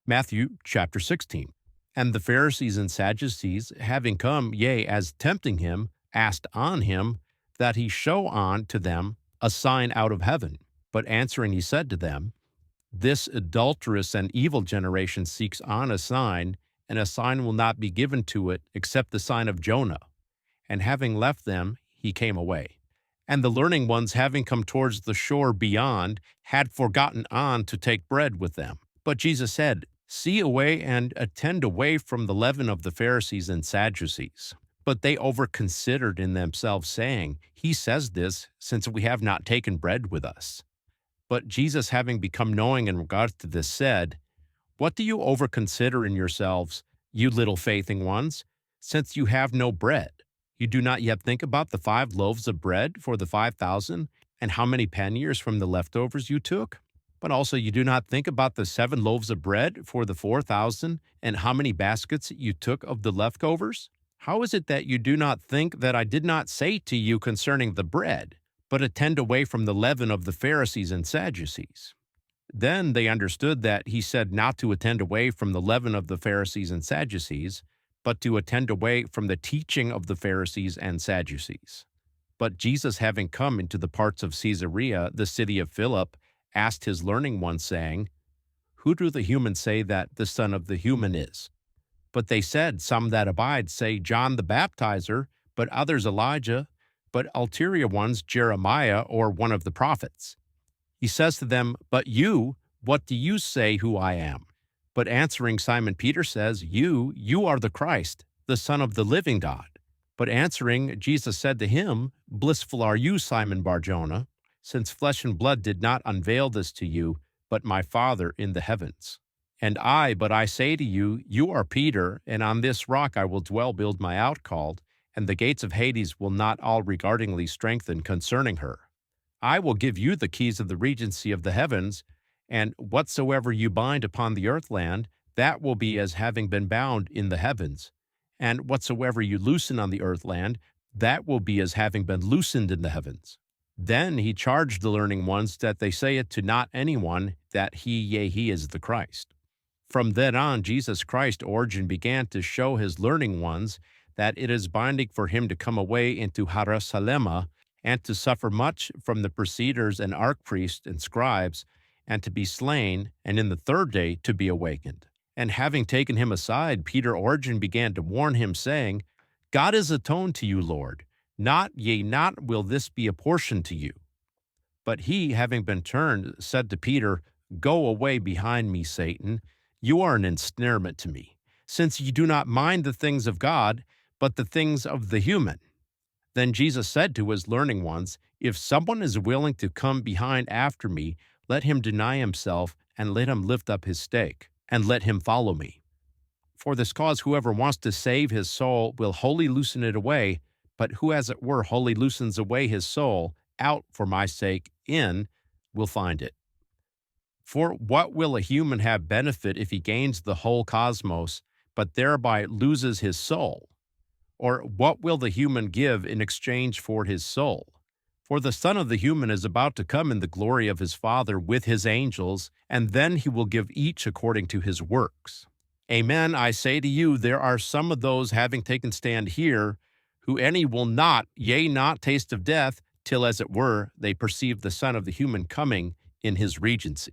Matthew chapter 16. And the Pharisees and Sadducees, having come, yea, as tempting him, asked on him that he show on to them a sign out of heaven. But answering, he said to them, This adulterous and evil generation seeks on a sign, and a sign will not be given to it except the sign of Jonah. And having left them, he came away. And the learning ones, having come towards the shore beyond, had forgotten on to take bread with them. But Jesus said, See away and attend away from the leaven of the Pharisees and Sadducees. But they overconsidered in themselves, saying, He says this, since we have not taken bread with us. But Jesus, having become knowing in regards to this, said, What do you overconsider in yourselves, you little faithing ones, since you have no bread? You do not yet think about the 5 loaves of bread for the 5,000, and how many panniers from the leftovers you took? But also you do not think about the 7 loaves of bread for the 4,000, and how many baskets you took of the leftovers? How is it that you do not think that I did not say to you concerning the bread, but attend away from the leaven of the Pharisees and Sadducees? Then they understood that he said not to attend away from the leaven of the Pharisees and Sadducees, but to attend away from the teaching of the Pharisees and Sadducees. But Jesus, having come into the parts of Caesarea, the city of Philip, asked his learning ones, saying, Who do the humans say that the Son of the human is? But they said, Some that abide say John the Baptizer, but others Elijah, but ulterior ones Jeremiah or one of the prophets. He says to them, But you, what do you say who I am? But answering, Simon Peter says, You are the Christ, the Son of the living God. But answering, Jesus said to him, Blissful are you, Simon Bar-Jonah, since flesh and blood did not unveil this to you, but my Father in the heavens. But I say to you, you are Peter, and on this rock I will build my outcalled, and the gates of Hades will not all regardingly strengthen concerning her. I will give you the keys of the regency of the heavens, and whatsoever you bind upon the earth land, that will be as having been bound in the heavens. And whatsoever you loosen on the earth land, that will be as having been loosened in the heavens. Then he charged the learning ones that they say it to not anyone, that he is the Christ. From then on, Jesus Christ Origen began to show his learning ones that it is binding for him to come away into Jerusalem, and to suffer much from the preceders and archpriests and scribes, and to be slain, and in the 3rd day to be awakened. And having taken him aside, Peter Origen began to warn him, saying, God is atoned to you, Lord. Not will this be apportioned to you. But he, having been turned, said to Peter, Go away behind me, Satan. You are an ensnarement to me, since you do not mind the things of God, but the things of the human. Then Jesus said to his learning ones, If someone is willing to come behind after me, let him deny himself, and let him lift up his stake, and let him follow me. For this cause whoever wants to save his soul will wholly loosen it away, but who as it were wholly loosens away his soul out for my sake in will find it. For what will a human have benefit if he gains the whole cosmos, but thereby loses his soul? Or what will the human give in exchange for his soul? For the Son of the human is about to come in the glory of his Father with his angels, and then he will give each according to his works. Amen, I say to you, there are some of those having taken stand here, who any will not, yea, not taste of death, till as it were, they perceive the Son of the human coming in his regency.